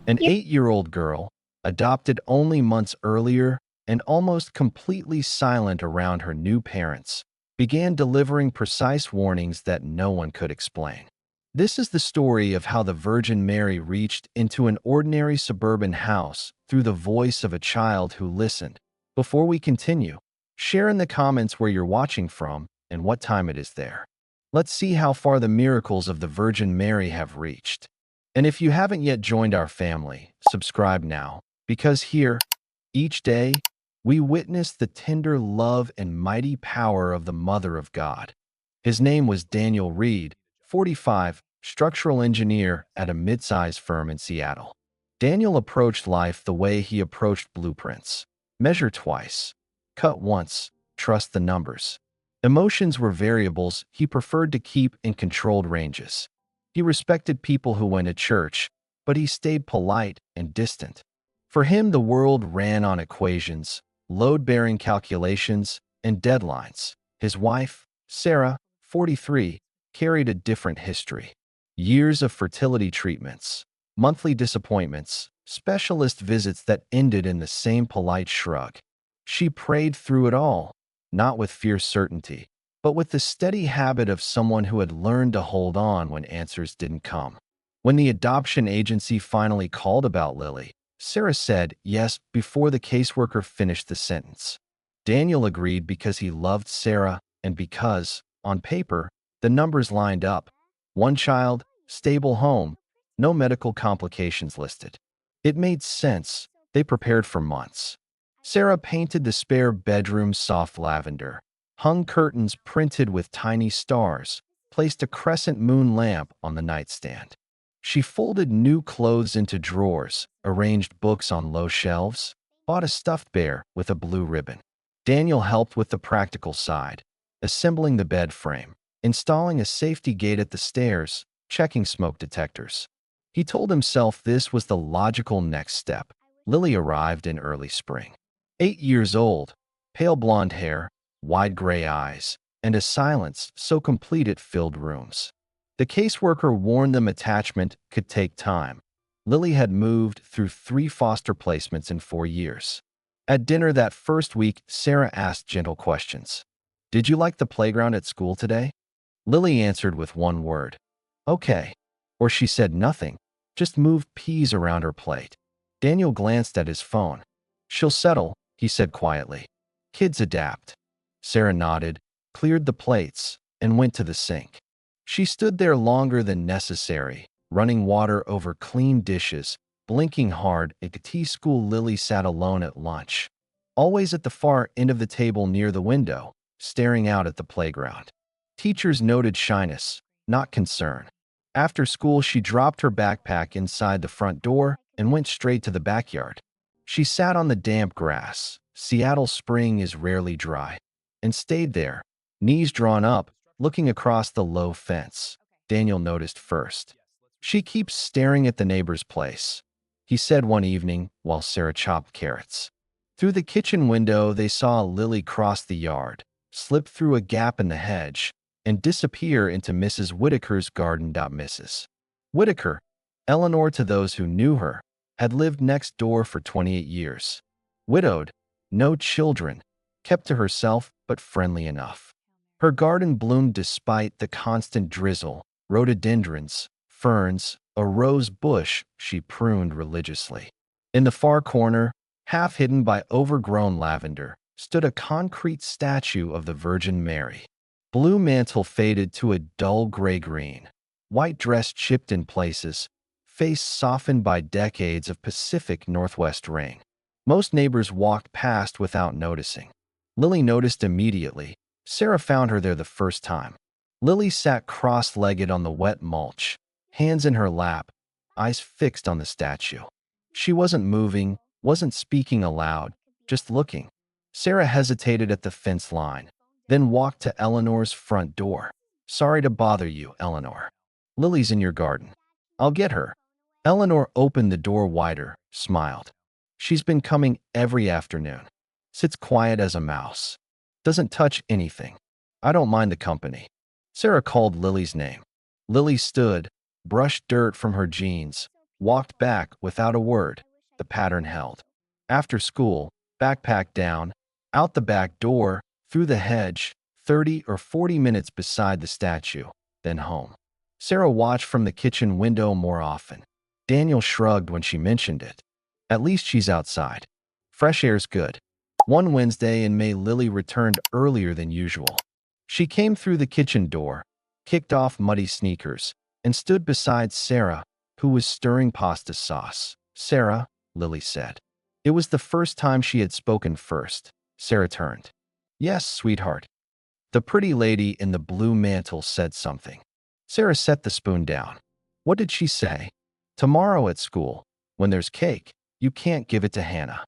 An 8-year-old girl, adopted only months earlier and almost completely silent around her new parents, began delivering precise warnings that no one could explain. This is the story of how the Virgin Mary reached into an ordinary suburban house through the voice of a child who listened. Before we continue, share in the comments where you're watching from and what time it is there. Let's see how far the miracles of the Virgin Mary have reached. And if you haven't yet joined our family, subscribe now, because here, each day, we witness the tender love and mighty power of the Mother of God. His name was Daniel Reed, 45, structural engineer at a mid-sized firm in Seattle. Daniel approached life the way he approached blueprints. Measure twice, cut once, trust the numbers. Emotions were variables he preferred to keep in controlled ranges. He respected people who went to church, but he stayed polite and distant. For him, the world ran on equations, load-bearing calculations, and deadlines. His wife, Sarah, 43, carried a different history. Years of fertility treatments, monthly disappointments, specialist visits that ended in the same polite shrug. She prayed through it all, not with fierce certainty, but with the steady habit of someone who had learned to hold on when answers didn't come. When the adoption agency finally called about Lily, Sarah said yes before the caseworker finished the sentence. Daniel agreed because he loved Sarah and because, on paper, the numbers lined up. One child, stable home, no medical complications listed. It made sense. They prepared for months. Sarah painted the spare bedroom soft lavender, hung curtains printed with tiny stars, placed a crescent moon lamp on the nightstand. She folded new clothes into drawers, arranged books on low shelves, bought a stuffed bear with a blue ribbon. Daniel helped with the practical side, assembling the bed frame, installing a safety gate at the stairs, checking smoke detectors. He told himself this was the logical next step. Lily arrived in early spring. 8 years old, pale blonde hair, wide gray eyes, and a silence so complete it filled rooms. The caseworker warned them attachment could take time. Lily had moved through 3 foster placements in 4 years. At dinner that first week, Sarah asked gentle questions. "Did you like the playground at school today?" Lily answered with one word. "Okay." Or she said nothing, just moved peas around her plate. Daniel glanced at his phone. "She'll settle," he said quietly. "Kids adapt." Sarah nodded, cleared the plates, and went to the sink. She stood there longer than necessary, running water over clean dishes, blinking hard. At the tea school, Lily sat alone at lunch, always at the far end of the table near the window, staring out at the playground. Teachers noted shyness, not concern. After school, she dropped her backpack inside the front door and went straight to the backyard. She sat on the damp grass. Seattle spring is rarely dry, and stayed there, knees drawn up, looking across the low fence. Daniel noticed first. "She keeps staring at the neighbor's place," he said one evening while Sarah chopped carrots. Through the kitchen window, they saw Lily cross the yard, slip through a gap in the hedge, and disappear into Mrs. Whitaker's garden. Mrs. Whitaker, Eleanor to those who knew her, had lived next door for 28 years. Widowed, no children, kept to herself but friendly enough. Her garden bloomed despite the constant drizzle, rhododendrons, ferns, a rose bush she pruned religiously. In the far corner, half hidden by overgrown lavender, stood a concrete statue of the Virgin Mary. Blue mantle faded to a dull gray-green, white dress chipped in places, face softened by decades of Pacific Northwest rain. Most neighbors walked past without noticing. Lily noticed immediately. Sarah found her there the first time. Lily sat cross-legged on the wet mulch, hands in her lap, eyes fixed on the statue. She wasn't moving, wasn't speaking aloud, just looking. Sarah hesitated at the fence line, then walked to Eleanor's front door. "Sorry to bother you, Eleanor. Lily's in your garden. I'll get her." Eleanor opened the door wider, smiled. "She's been coming every afternoon. Sits quiet as a mouse. Doesn't touch anything. I don't mind the company." Sarah called Lily's name. Lily stood, brushed dirt from her jeans, walked back without a word. The pattern held. After school, backpack down, out the back door, through the hedge, 30 or 40 minutes beside the statue, then home. Sarah watched from the kitchen window more often. Daniel shrugged when she mentioned it. At least she's outside. Fresh air's good. One Wednesday in May, Lily returned earlier than usual. She came through the kitchen door, kicked off muddy sneakers, and stood beside Sarah, who was stirring pasta sauce. "Sarah," Lily said. It was the first time she had spoken first. Sarah turned. "Yes, sweetheart." The pretty lady in the blue mantle said something. Sarah set the spoon down. What did she say? "Tomorrow at school, when there's cake, you can't give it to Hannah."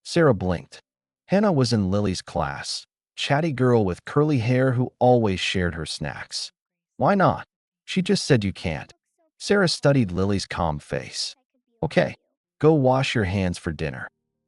Sarah blinked. Hannah was in Lily's class, chatty girl with curly hair who always shared her snacks. "Why not?" "She just said you can't." Sarah studied Lily's calm face. "Okay, go wash your hands for dinner."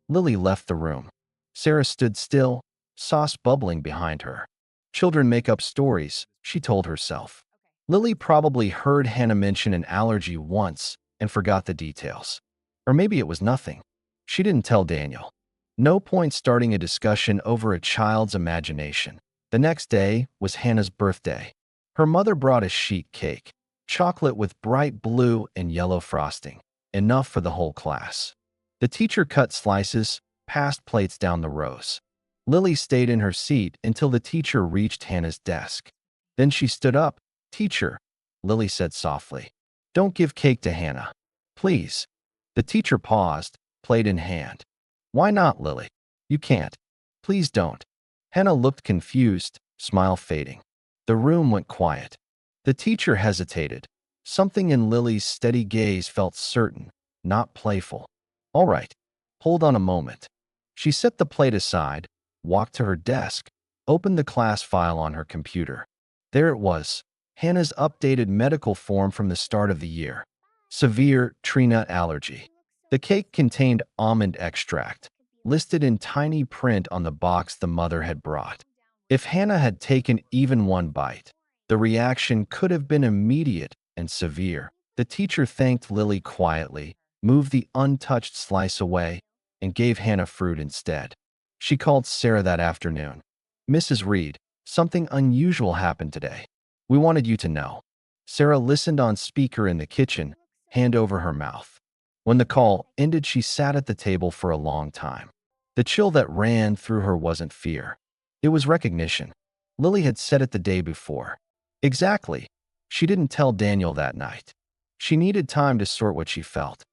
Lily left the room. Sarah stood still, sauce bubbling behind her. Children make up stories, she told herself. Lily probably heard Hannah mention an allergy once and forgot the details. Or maybe it was nothing. She didn't tell Daniel. No point starting a discussion over a child's imagination. The next day was Hannah's birthday. Her mother brought a sheet cake, chocolate with bright blue and yellow frosting, enough for the whole class. The teacher cut slices, passed plates down the rows. Lily stayed in her seat until the teacher reached Hannah's desk. Then she stood up. "Teacher," Lily said softly, "don't give cake to Hannah. Please." The teacher paused, plate in hand. "Why not, Lily? You can't. Please don't." Hannah looked confused, smile fading. The room went quiet. The teacher hesitated. Something in Lily's steady gaze felt certain, not playful. "All right, hold on a moment." She set the plate aside, walked to her desk, opened the class file on her computer. There it was, Hannah's updated medical form from the start of the year. Severe tree nut allergy. The cake contained almond extract, listed in tiny print on the box the mother had brought. If Hannah had taken even one bite, the reaction could have been immediate and severe. The teacher thanked Lily quietly, moved the untouched slice away, and gave Hannah fruit instead. She called Sarah that afternoon. "Mrs. Reed, something unusual happened today. We wanted you to know." Sarah listened on speaker in the kitchen, hand over her mouth. When the call ended, she sat at the table for a long time. The chill that ran through her wasn't fear. It was recognition. Lily had said it the day before. Exactly. She didn't tell Daniel that night. She needed time to sort what she felt.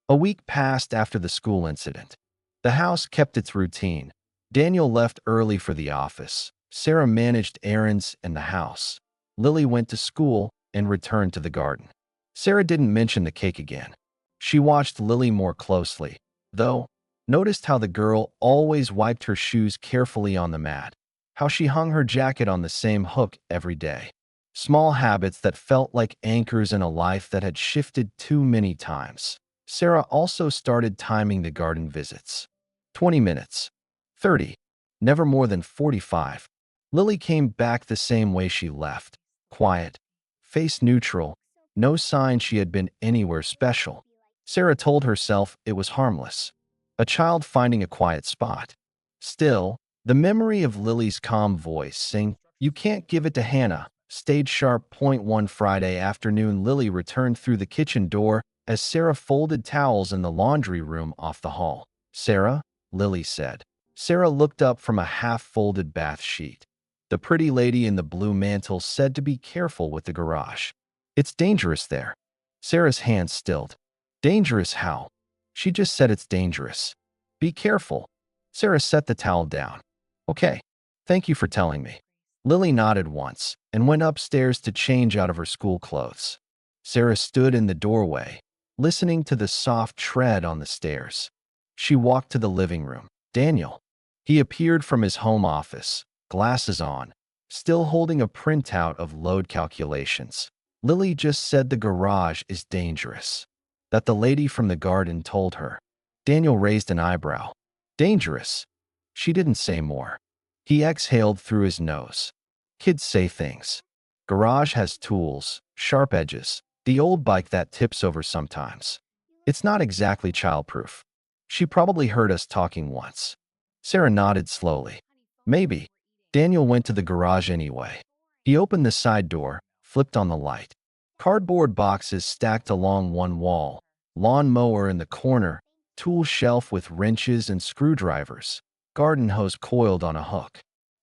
A week passed after the school incident. The house kept its routine. Daniel left early for the office. Sarah managed errands in the house. Lily went to school and returned to the garden. Sarah didn't mention the cake again. She watched Lily more closely, though, noticed how the girl always wiped her shoes carefully on the mat, how she hung her jacket on the same hook every day. Small habits that felt like anchors in a life that had shifted too many times. Sarah also started timing the garden visits. 20 minutes. 30. Never more than 45. Lily came back the same way she left. Quiet. Face neutral. No sign she had been anywhere special. Sarah told herself it was harmless. A child finding a quiet spot. Still, the memory of Lily's calm voice saying, "You can't give it to Hannah," stayed sharp. One Friday afternoon, Lily returned through the kitchen door as Sarah folded towels in the laundry room off the hall. "Sarah?" Lily said. Sarah looked up from a half-folded bath sheet. The pretty lady in the blue mantle said to be careful with the garage. "It's dangerous there." Sarah's hands stilled. "Dangerous how?" "She just said it's dangerous." "Be careful." Sarah set the towel down. "Okay, thank you for telling me." Lily nodded once and went upstairs to change out of her school clothes. Sarah stood in the doorway, listening to the soft tread on the stairs. She walked to the living room. Daniel. He appeared from his home office, glasses on, still holding a printout of load calculations. "Lily just said the garage is dangerous." That the lady from the garden told her. Daniel raised an eyebrow. "Dangerous?" She didn't say more. He exhaled through his nose. "Kids say things. Garage has tools, sharp edges, the old bike that tips over sometimes." It's not exactly childproof. She probably heard us talking once. Sarah nodded slowly. Maybe. Daniel went to the garage anyway. He opened the side door, flipped on the light. Cardboard boxes stacked along one wall, lawn mower in the corner, tool shelf with wrenches and screwdrivers, garden hose coiled on a hook.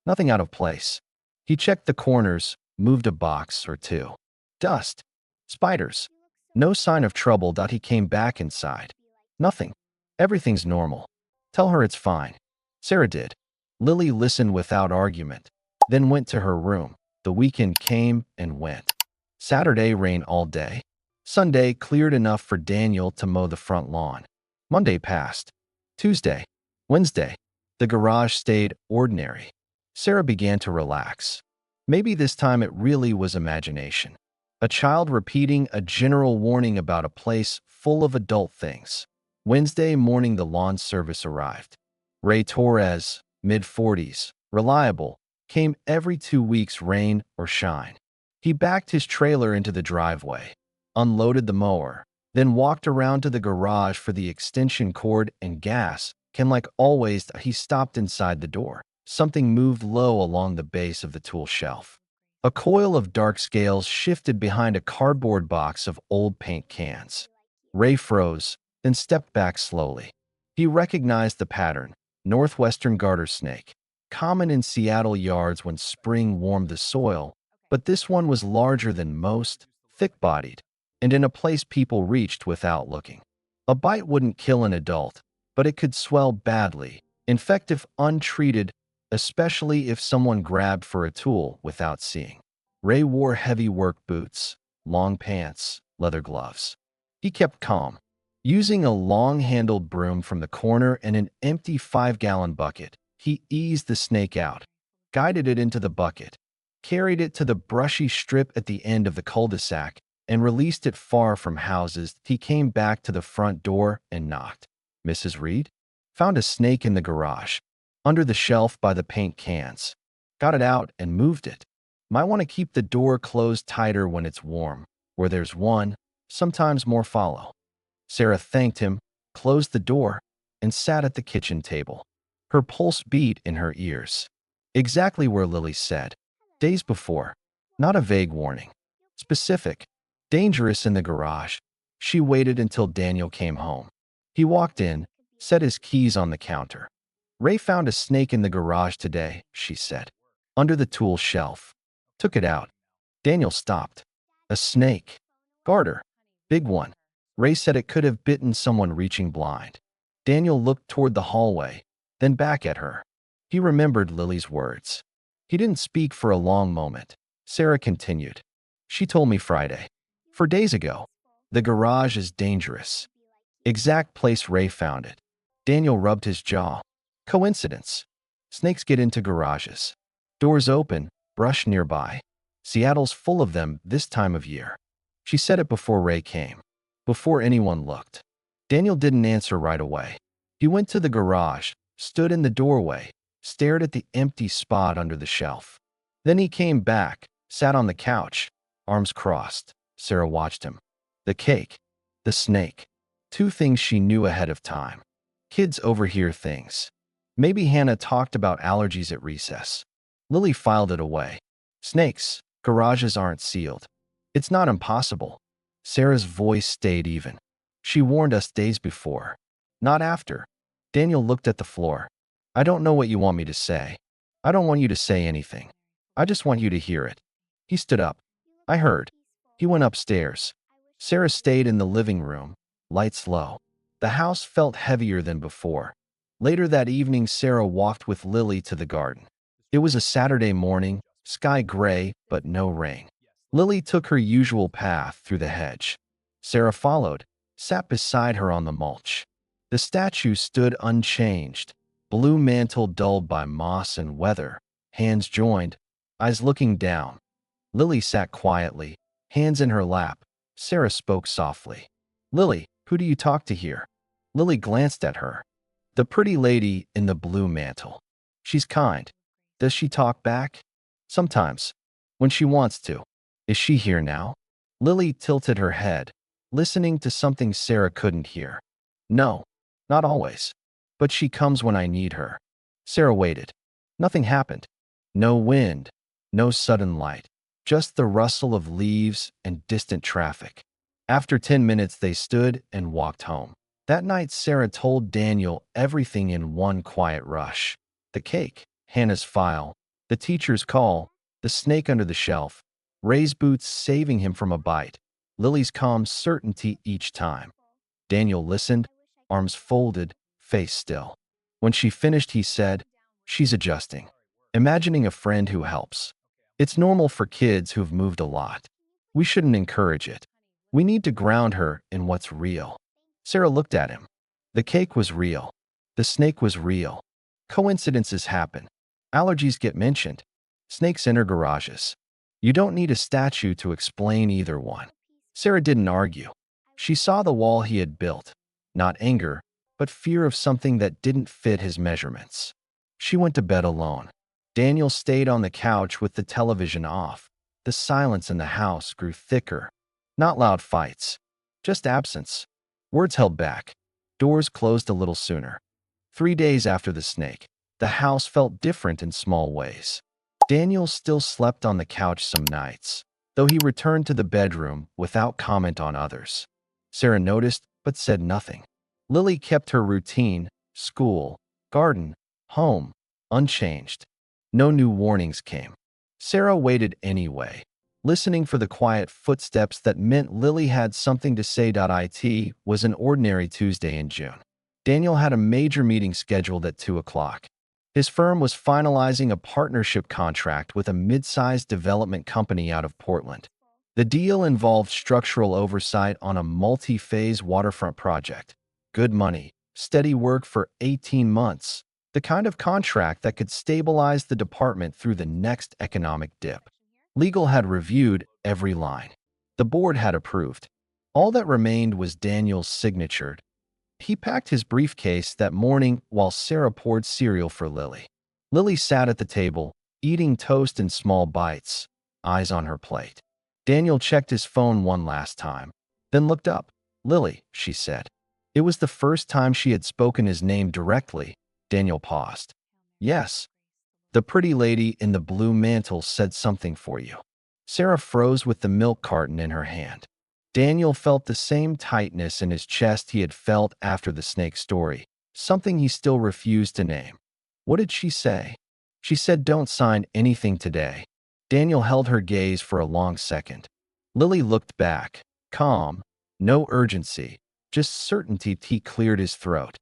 Nothing out of place. He checked the corners, moved a box or two. Dust. Spiders. No sign of trouble. He came back inside. Nothing. Everything's normal. Tell her it's fine. Sarah did. Lily listened without argument, then went to her room. The weekend came and went. Saturday rained all day. Sunday cleared enough for Daniel to mow the front lawn. Monday passed. Tuesday. Wednesday. The garage stayed ordinary. Sarah began to relax. Maybe this time it really was imagination. A child repeating a general warning about a place full of adult things. Wednesday morning the lawn service arrived. Ray Torres, mid-40s, reliable, came every 2 weeks, rain or shine. He backed his trailer into the driveway, unloaded the mower, then walked around to the garage for the extension cord and gas. Like always, he stopped inside the door. Something moved low along the base of the tool shelf. A coil of dark scales shifted behind a cardboard box of old paint cans. Ray froze, then stepped back slowly. He recognized the pattern: northwestern garter snake, common in Seattle yards when spring warmed the soil, but this one was larger than most, thick-bodied, and in a place people reached without looking. A bite wouldn't kill an adult, but it could swell badly, infect if untreated, especially if someone grabbed for a tool without seeing. Ray wore heavy work boots, long pants, leather gloves. He kept calm, using a long-handled broom from the corner and an empty 5-gallon bucket. He eased the snake out, guided it into the bucket, carried it to the brushy strip at the end of the cul-de-sac, and released it far from houses. He came back to the front door and knocked. Mrs. Reed? Found a snake in the garage, under the shelf by the paint cans. Got it out and moved it. Might want to keep the door closed tighter when it's warm. Where there's one, sometimes more follow. Sarah thanked him, closed the door, and sat at the kitchen table. Her pulse beat in her ears. Exactly where Lily said. Days before. Not a vague warning. Specific. Dangerous in the garage. She waited until Daniel came home. He walked in, set his keys on the counter. Ray found a snake in the garage today, she said. Under the tool shelf. Took it out. Daniel stopped. A snake. Garter. Big one. Ray said it could have bitten someone reaching blind. Daniel looked toward the hallway, then back at her. He remembered Lily's words. He didn't speak for a long moment. Sarah continued. She told me Friday. 4 days ago. The garage is dangerous. Exact place Ray found it. Daniel rubbed his jaw. Coincidence. Snakes get into garages. Doors open, brush nearby. Seattle's full of them this time of year. She said it before Ray came, before anyone looked. Daniel didn't answer right away. He went to the garage, stood in the doorway, stared at the empty spot under the shelf. Then he came back, sat on the couch, arms crossed. Sarah watched him. The cake, the snake, 2 things she knew ahead of time. Kids overhear things. Maybe Hannah talked about allergies at recess. Lily filed it away. Snakes, garages aren't sealed. It's not impossible. Sarah's voice stayed even. She warned us days before. Not after. Daniel looked at the floor. I don't know what you want me to say. I don't want you to say anything. I just want you to hear it. He stood up. I heard. He went upstairs. Sarah stayed in the living room, lights low. The house felt heavier than before. Later that evening, Sarah walked with Lily to the garden. It was a Saturday morning, sky gray, but no rain. Lily took her usual path through the hedge. Sarah followed, sat beside her on the mulch. The statue stood unchanged, blue mantle dulled by moss and weather, hands joined, eyes looking down. Lily sat quietly, hands in her lap. Sarah spoke softly. Lily, who do you talk to here? Lily glanced at her. The pretty lady in the blue mantle. She's kind. Does she talk back? Sometimes. When she wants to. Is she here now? Lily tilted her head. listening to something Sarah couldn't hear. No, not always. But she comes when I need her. Sarah waited. Nothing happened. No wind, no sudden light, just the rustle of leaves and distant traffic. After 10 minutes, they stood and walked home. That night, Sarah told Daniel everything in one quiet rush. The cake, Hannah's file, the teacher's call, the snake under the shelf, Ray's boots saving him from a bite, Lily's calm certainty each time. Daniel listened, arms folded, face still. When she finished, he said, "She's adjusting, imagining a friend who helps. It's normal for kids who've moved a lot. We shouldn't encourage it. We need to ground her in what's real." Sarah looked at him. The cake was real. The snake was real. Coincidences happen. Allergies get mentioned. Snakes enter garages. You don't need a statue to explain either one. Sarah didn't argue. She saw the wall he had built, not anger, but fear of something that didn't fit his measurements. She went to bed alone. Daniel stayed on the couch with the television off. The silence in the house grew thicker. Not loud fights, just absence. Words held back. Doors closed a little sooner. 3 days after the snake, the house felt different in small ways. Daniel still slept on the couch some nights, though he returned to the bedroom without comment on others. Sarah noticed, but said nothing. Lily kept her routine, school, garden, home, unchanged. No new warnings came. Sarah waited anyway, listening for the quiet footsteps that meant Lily had something to say. It was an ordinary Tuesday in June. Daniel had a major meeting scheduled at 2 o'clock. His firm was finalizing a partnership contract with a mid-sized development company out of Portland. The deal involved structural oversight on a multi-phase waterfront project. Good money, steady work for 18 months, the kind of contract that could stabilize the department through the next economic dip. Legal had reviewed every line. The board had approved. All that remained was Daniel's signature. He packed his briefcase that morning while Sarah poured cereal for Lily. Lily sat at the table, eating toast in small bites, eyes on her plate. Daniel checked his phone one last time, then looked up. "Lily," she said. It was the first time she had spoken his name directly. Daniel paused. "Yes." "The pretty lady in the blue mantle said something for you." Sarah froze with the milk carton in her hand. Daniel felt the same tightness in his chest he had felt after the snake story, something he still refused to name. "What did she say?" "She said don't sign anything today." Daniel held her gaze for a long second. Lily looked back, calm, no urgency, just certainty. He cleared his throat.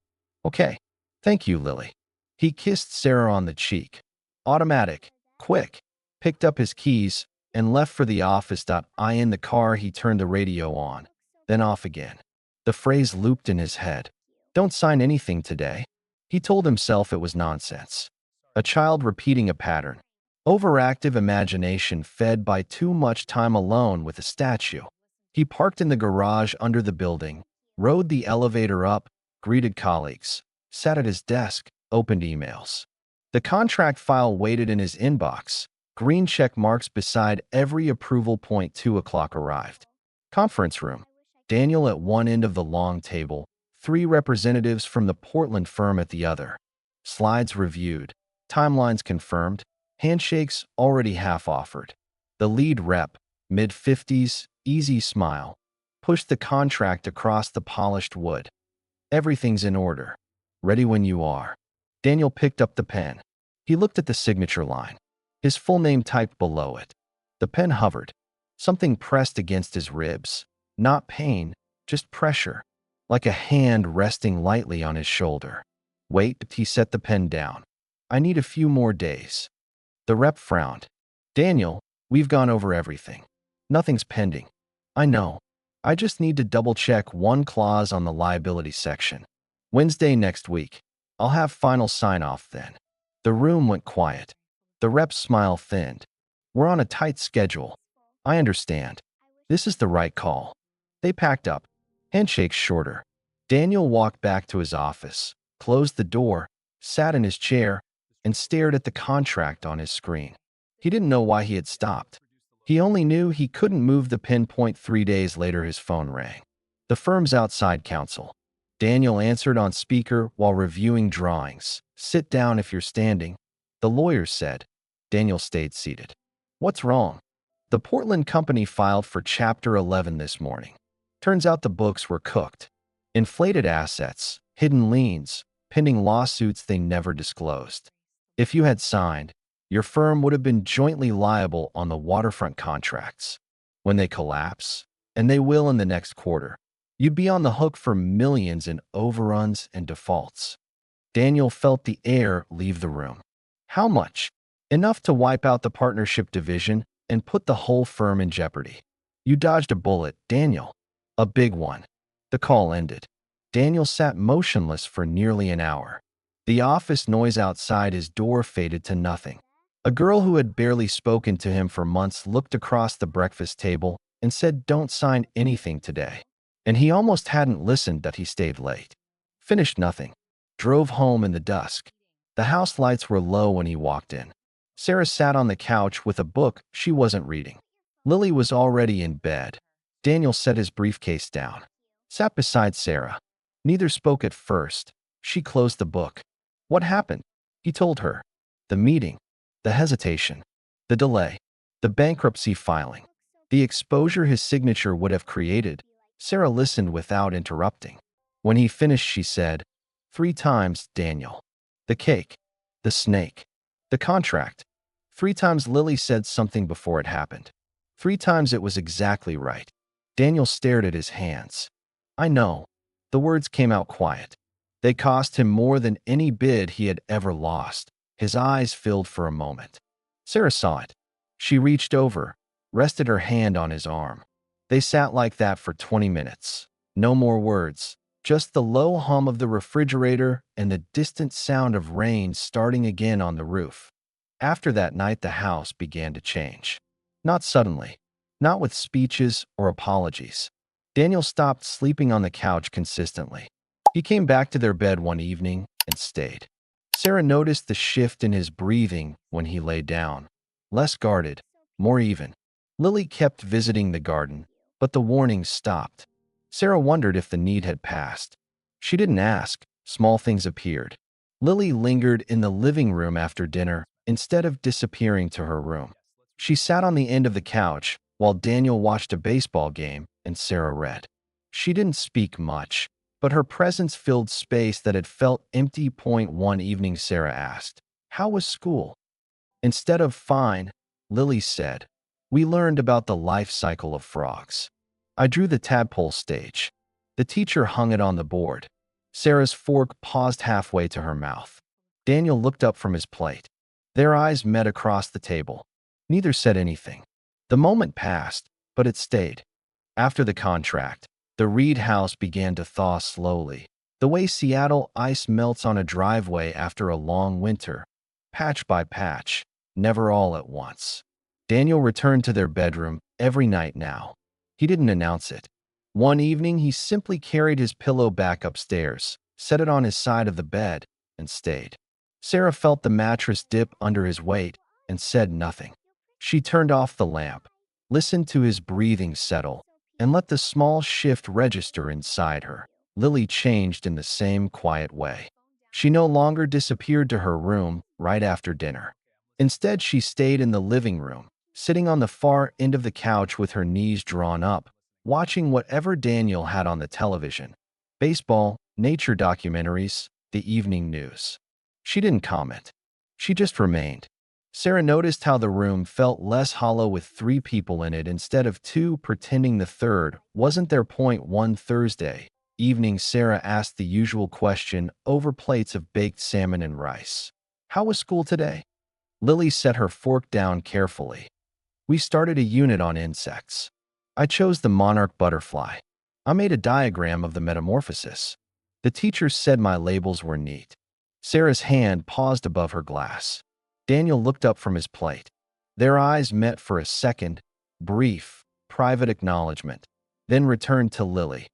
"Okay. Thank you, Lily." He kissed Sarah on the cheek. Automatic, quick, picked up his keys, and left for the office. In the car, he turned the radio on, then off again. The phrase looped in his head. "Don't sign anything today." He told himself it was nonsense. A child repeating a pattern. Overactive imagination fed by too much time alone with a statue. He parked in the garage under the building, rode the elevator up, greeted colleagues, sat at his desk, opened emails. The contract file waited in his inbox. Green check marks beside every approval point. 2 o'clock arrived. Conference room. Daniel at one end of the long table, 3 representatives from the Portland firm at the other. Slides reviewed, timelines confirmed, handshakes already half offered. The lead rep, mid-50s, easy smile, pushed the contract across the polished wood. "Everything's in order. Ready when you are." Daniel picked up the pen. He looked at the signature line. His full name typed below it. The pen hovered. Something pressed against his ribs. Not pain, just pressure, like a hand resting lightly on his shoulder. "Wait," he set the pen down. "I need a few more days." The rep frowned. "Daniel, we've gone over everything. Nothing's pending." "I know. I just need to double-check one clause on the liability section. Wednesday next week. I'll have final sign-off then." The room went quiet. The rep's smile thinned. "We're on a tight schedule. I understand. This is the right call." They packed up. Handshakes shorter. Daniel walked back to his office, closed the door, sat in his chair, and stared at the contract on his screen. He didn't know why he had stopped. He only knew he couldn't move the pinpoint. 3 days later, his phone rang. The firm's outside counsel. Daniel answered on speaker while reviewing drawings. Sit down if you're standing, the lawyer said. Daniel stayed seated. What's wrong? The Portland company filed for Chapter 11 this morning. Turns out the books were cooked. Inflated assets, hidden liens, pending lawsuits they never disclosed. If you had signed, your firm would have been jointly liable on the waterfront contracts. When they collapse, and they will in the next quarter, you'd be on the hook for millions in overruns and defaults. Daniel felt the air leave the room. How much? Enough to wipe out the partnership division and put the whole firm in jeopardy. You dodged a bullet, Daniel. A big one. The call ended. Daniel sat motionless for nearly an hour. The office noise outside his door faded to nothing. A girl who had barely spoken to him for months looked across the breakfast table and said, "Don't sign anything today." And he almost hadn't listened that he stayed late. Finished nothing. Drove home in the dusk. The house lights were low when he walked in. Sarah sat on the couch with a book she wasn't reading. Lily was already in bed. Daniel set his briefcase down. Sat beside Sarah. Neither spoke at first. She closed the book. What happened? He told her. The meeting. The hesitation. The delay. The bankruptcy filing. The exposure his signature would have created. Sarah listened without interrupting. When he finished, she said, 3 times, Daniel. The cake. The snake. The contract. 3 times Lily said something before it happened. 3 times it was exactly right. Daniel stared at his hands. I know. The words came out quiet. They cost him more than any bid he had ever lost. His eyes filled for a moment. Sarah saw it. She reached over, rested her hand on his arm. They sat like that for 20 minutes. No more words, just the low hum of the refrigerator and the distant sound of rain starting again on the roof. After that night, the house began to change. Not suddenly, not with speeches or apologies. Daniel stopped sleeping on the couch consistently. He came back to their bed one evening and stayed. Sarah noticed the shift in his breathing when he lay down. Less guarded, more even. Lily kept visiting the garden, but the warnings stopped. Sarah wondered if the need had passed. She didn't ask. Small things appeared. Lily lingered in the living room after dinner instead of disappearing to her room. She sat on the end of the couch while Daniel watched a baseball game and Sarah read. She didn't speak much, but her presence filled space that had felt empty. One evening, Sarah asked, "How was school?" Instead of "fine," Lily said, "We learned about the life cycle of frogs. I drew the tadpole stage. The teacher hung it on the board." Sarah's fork paused halfway to her mouth. Daniel looked up from his plate. Their eyes met across the table. Neither said anything. The moment passed, but it stayed. After the contract, the Reed house began to thaw slowly, the way Seattle ice melts on a driveway after a long winter, patch by patch, never all at once. Daniel returned to their bedroom every night now. He didn't announce it. One evening, he simply carried his pillow back upstairs, set it on his side of the bed, and stayed. Sarah felt the mattress dip under his weight and said nothing. She turned off the lamp, listened to his breathing settle, and let the small shift register inside her. Lily changed in the same quiet way. She no longer disappeared to her room right after dinner. Instead, she stayed in the living room, sitting on the far end of the couch with her knees drawn up, watching whatever Daniel had on the television. Baseball, nature documentaries, the evening news. She didn't comment. She just remained. Sarah noticed how the room felt less hollow with 3 people in it instead of 2, pretending the third wasn't there. One Thursday evening, Sarah asked the usual question over plates of baked salmon and rice. "How was school today?" Lily set her fork down carefully. "We started a unit on insects. I chose the monarch butterfly. I made a diagram of the metamorphosis. The teacher said my labels were neat." Sarah's hand paused above her glass. Daniel looked up from his plate. Their eyes met for a second, brief, private acknowledgement, then returned to Lily.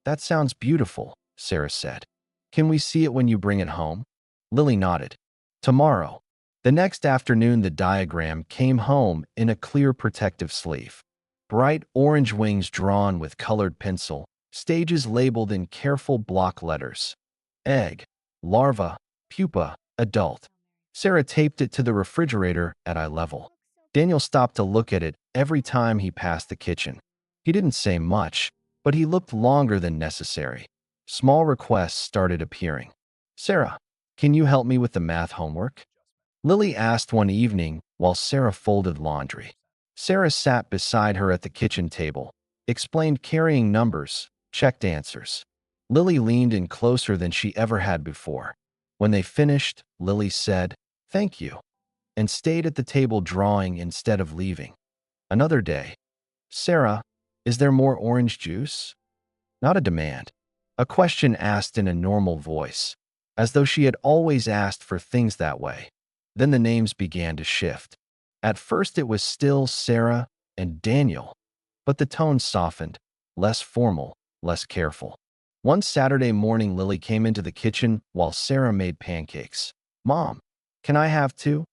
"That sounds beautiful," Sarah said. "Can we see it when you bring it home?" Lily nodded. "Tomorrow." The next afternoon, the diagram came home in a clear protective sleeve. Bright orange wings drawn with colored pencil, stages labeled in careful block letters. Egg, larva, pupa, adult. Sarah taped it to the refrigerator at eye level. Daniel stopped to look at it every time he passed the kitchen. He didn't say much, but he looked longer than necessary. Small requests started appearing. Sarah, can you help me with the math homework? Lily asked one evening while Sarah folded laundry. Sarah sat beside her at the kitchen table, explained carrying numbers, checked answers. Lily leaned in closer than she ever had before. When they finished, Lily said, "Thank you," and stayed at the table drawing instead of leaving. Another day. Sarah, is there more orange juice? Not a demand. A question asked in a normal voice, as though she had always asked for things that way. Then the names began to shift. At first it was still Sarah and Daniel, but the tone softened, less formal, less careful. One Saturday morning, Lily came into the kitchen while Sarah made pancakes. "Mom, can I have two?"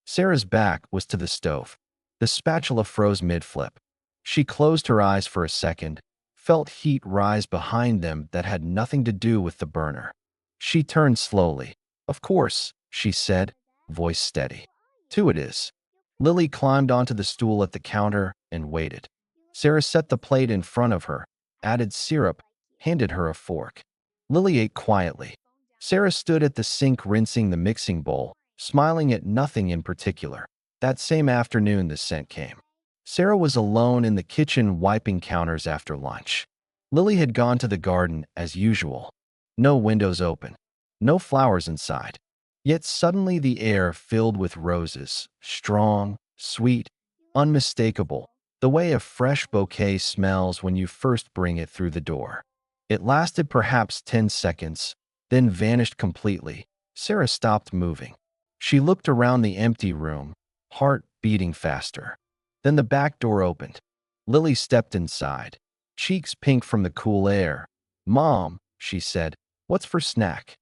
Sarah's back was to the stove. The spatula froze mid-flip. She closed her eyes for a second, felt heat rise behind them that had nothing to do with the burner. She turned slowly. "Of course," she said, voice steady. "Two it is." Lily climbed onto the stool at the counter and waited. Sarah set the plate in front of her, added syrup, handed her a fork. Lily ate quietly. Sarah stood at the sink rinsing the mixing bowl, smiling at nothing in particular. That same afternoon, the scent came. Sarah was alone in the kitchen wiping counters after lunch. Lily had gone to the garden as usual. No windows open, no flowers inside. Yet suddenly the air filled with roses, strong, sweet, unmistakable, the way a fresh bouquet smells when you first bring it through the door. It lasted perhaps 10 seconds, then vanished completely. Sarah stopped moving. She looked around the empty room, heart beating faster. Then the back door opened. Lily stepped inside, cheeks pink from the cool air. "Mom," she said, "what's for snack?"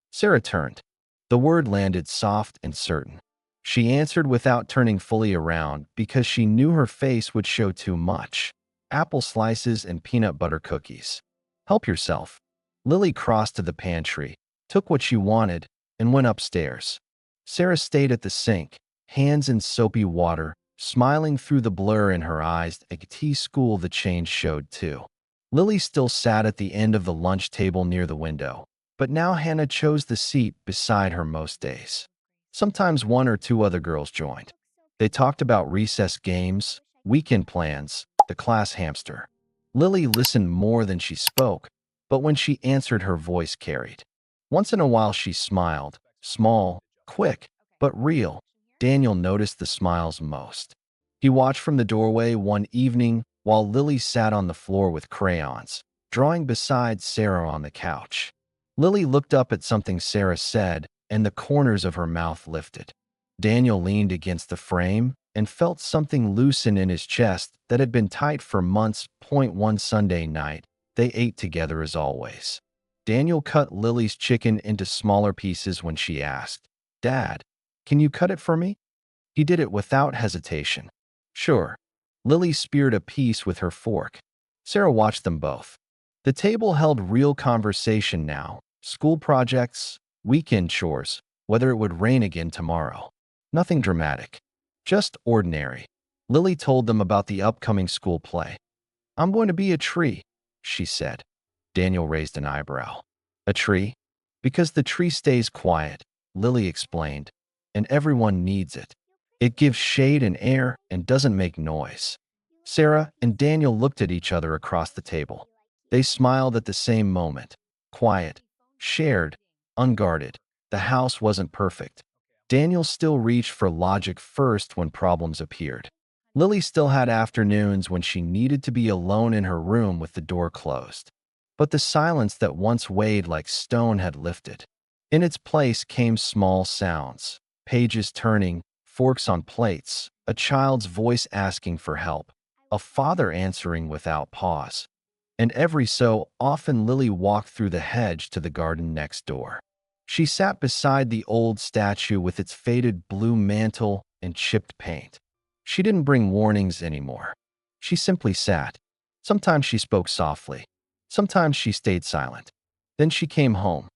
Sarah turned. The word landed soft and certain. She answered without turning fully around because she knew her face would show too much. "Apple slices and peanut butter cookies." "Help yourself." Lily crossed to the pantry, took what she wanted, and went upstairs. Sarah stayed at the sink, hands in soapy water, smiling through the blur in her eyes. At tea school, the change showed too. Lily still sat at the end of the lunch table near the window, but now Hannah chose the seat beside her most days. Sometimes one or two other girls joined. They talked about recess games, weekend plans, the class hamster. Lily listened more than she spoke, but when she answered, her voice carried. Once in a while she smiled, small, quick, but real. Daniel noticed the smiles most. He watched from the doorway one evening while Lily sat on the floor with crayons, drawing beside Sarah on the couch. Lily looked up at something Sarah said, and the corners of her mouth lifted. Daniel leaned against the frame and felt something loosen in his chest that had been tight for months. One Sunday night, they ate together as always. Daniel cut Lily's chicken into smaller pieces when she asked, "Dad, can you cut it for me?" He did it without hesitation. "Sure." Lily speared a piece with her fork. Sarah watched them both. The table held real conversation now. School projects, weekend chores, whether it would rain again tomorrow. Nothing dramatic. Just ordinary. Lily told them about the upcoming school play. "I'm going to be a tree," she said. Daniel raised an eyebrow. "A tree?" "Because the tree stays quiet," Lily explained, "and everyone needs it. It gives shade and air and doesn't make noise." Sarah and Daniel looked at each other across the table. They smiled at the same moment. Quiet, shared, unguarded. The house wasn't perfect. Daniel still reached for logic first when problems appeared. Lily still had afternoons when she needed to be alone in her room with the door closed. But the silence that once weighed like stone had lifted. In its place came small sounds, pages turning, forks on plates, a child's voice asking for help, a father answering without pause. And every so often Lily walked through the hedge to the garden next door. She sat beside the old statue with its faded blue mantle and chipped paint. She didn't bring warnings anymore. She simply sat. Sometimes she spoke softly. Sometimes she stayed silent. Then she came home.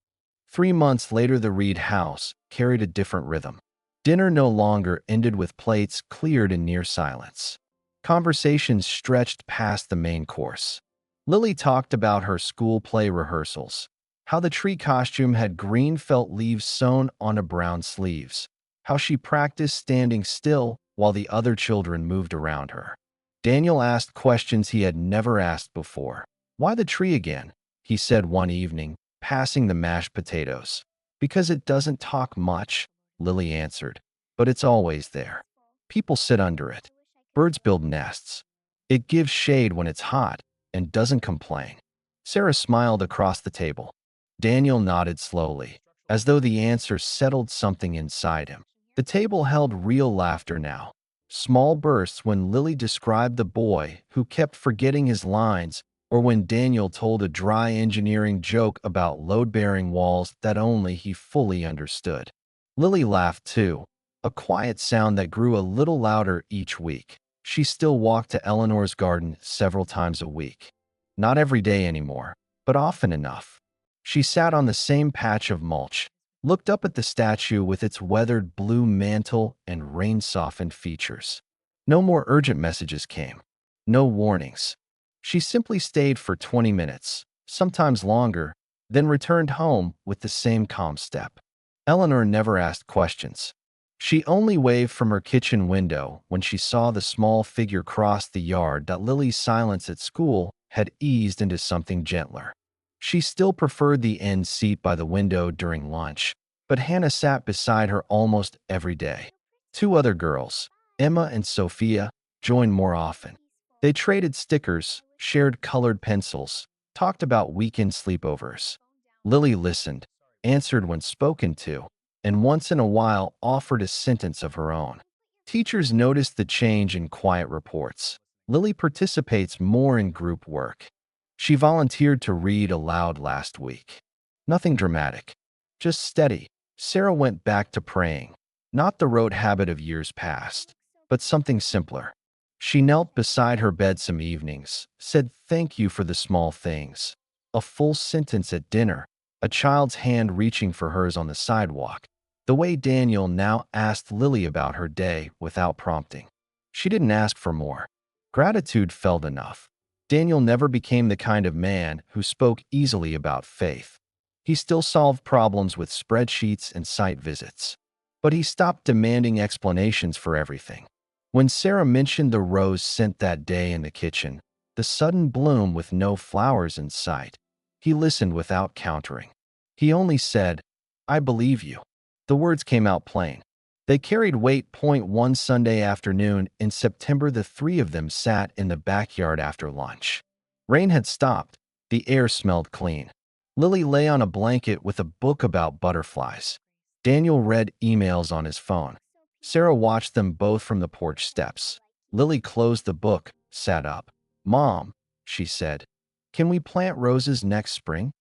3 months later, the Reed house carried a different rhythm. Dinner no longer ended with plates cleared in near silence. Conversations stretched past the main course. Lily talked about her school play rehearsals, how the tree costume had green felt leaves sewn onto brown sleeves, how she practiced standing still while the other children moved around her. Daniel asked questions he had never asked before. "Why the tree again?" he said one evening, passing the mashed potatoes. "Because it doesn't talk much," Lily answered, "but it's always there. People sit under it. Birds build nests. It gives shade when it's hot and doesn't complain." Sarah smiled across the table. Daniel nodded slowly, as though the answer settled something inside him. The table held real laughter now. Small bursts when Lily described the boy who kept forgetting his lines, or when Daniel told a dry engineering joke about load-bearing walls that only he fully understood. Lily laughed too, a quiet sound that grew a little louder each week. She still walked to Eleanor's garden several times a week. Not every day anymore, but often enough. She sat on the same patch of mulch, looked up at the statue with its weathered blue mantle and rain-softened features. No more urgent messages came. No warnings. She simply stayed for 20 minutes, sometimes longer, then returned home with the same calm step. Eleanor never asked questions. She only waved from her kitchen window when she saw the small figure cross the yard that Lily's silence at school had eased into something gentler. She still preferred the end seat by the window during lunch, but Hannah sat beside her almost every day. Two other girls, Emma and Sophia, joined more often. They traded stickers, shared colored pencils, talked about weekend sleepovers. Lily listened, answered when spoken to, and once in a while offered a sentence of her own. Teachers noticed the change in quiet reports. Lily participates more in group work. She volunteered to read aloud last week. Nothing dramatic, just steady. Sarah went back to praying, not the rote habit of years past, but something simpler. She knelt beside her bed some evenings, said thank you for the small things. A full sentence at dinner, a child's hand reaching for hers on the sidewalk. The way Daniel now asked Lily about her day without prompting. She didn't ask for more. Gratitude felt enough. Daniel never became the kind of man who spoke easily about faith. He still solved problems with spreadsheets and site visits. But he stopped demanding explanations for everything. When Sarah mentioned the rose scent that day in the kitchen, the sudden bloom with no flowers in sight, he listened without countering. He only said, "I believe you." The words came out plain. They carried weight. One Sunday afternoon in September, the three of them sat in the backyard after lunch. Rain had stopped. The air smelled clean. Lily lay on a blanket with a book about butterflies. Daniel read emails on his phone. Sarah watched them both from the porch steps. Lily closed the book, sat up. "Mom," she said, "can we plant roses next spring?"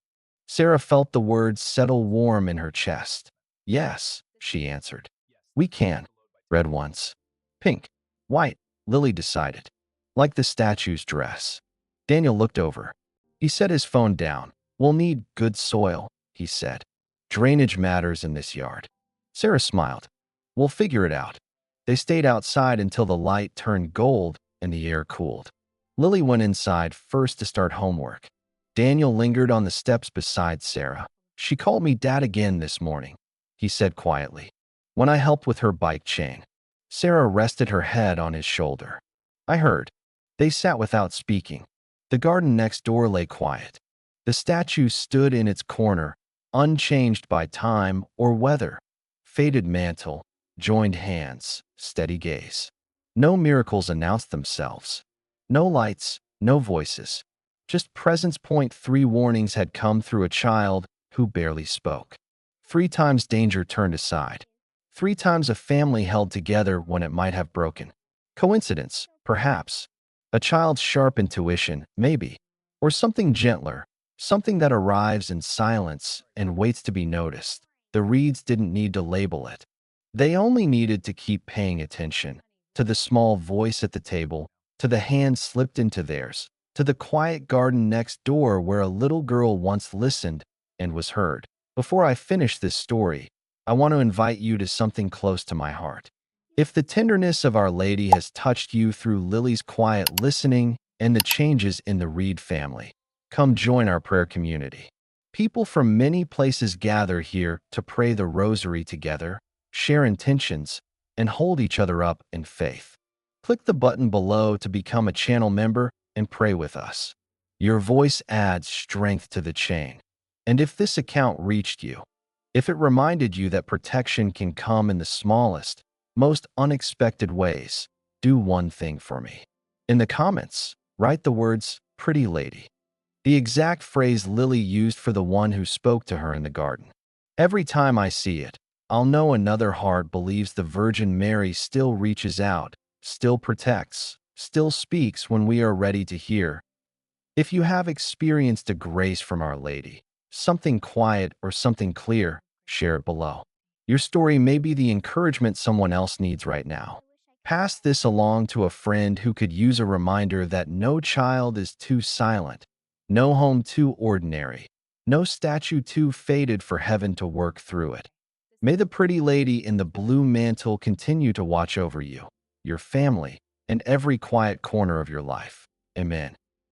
Sarah felt the words settle warm in her chest. "Yes," she answered. "We can." Red ones. Pink. White, Lily decided. Like the statue's dress. Daniel looked over. He set his phone down. "We'll need good soil," he said. "Drainage matters in this yard." Sarah smiled. "We'll figure it out." They stayed outside until the light turned gold and the air cooled. Lily went inside first to start homework. Daniel lingered on the steps beside Sarah. "She called me Dad again this morning," he said quietly, "when I helped with her bike chain." Sarah rested her head on his shoulder. "I heard." They sat without speaking. The garden next door lay quiet. The statue stood in its corner, unchanged by time or weather. Faded mantle, joined hands, steady gaze. No miracles announced themselves. No lights, no voices. Just presence. 3 warnings had come through a child who barely spoke. 3 times danger turned aside. 3 times a family held together when it might have broken. Coincidence, perhaps. A child's sharp intuition, maybe. Or something gentler, something that arrives in silence and waits to be noticed. The Reeds didn't need to label it. They only needed to keep paying attention to the small voice at the table, to the hand slipped into theirs, to the quiet garden next door where a little girl once listened and was heard. Before I finish this story, I want to invite you to something close to my heart. If the tenderness of Our Lady has touched you through Lily's quiet listening and the changes in the Reed family, come join our prayer community. People from many places gather here to pray the rosary together, share intentions, and hold each other up in faith. Click the button below to become a channel member and pray with us. Your voice adds strength to the chain. And if this account reached you, if it reminded you that protection can come in the smallest, most unexpected ways, do one thing for me. In the comments, write the words, "Pretty Lady," the exact phrase Lily used for the one who spoke to her in the garden. Every time I see it, I'll know another heart believes the Virgin Mary still reaches out, still protects, still speaks when we are ready to hear. If you have experienced a grace from Our Lady, something quiet or something clear, share it below. Your story may be the encouragement someone else needs right now. Pass this along to a friend who could use a reminder that no child is too silent, no home too ordinary, no statue too faded for heaven to work through it. May the pretty lady in the blue mantle continue to watch over you, your family, and every quiet corner of your life. Amen.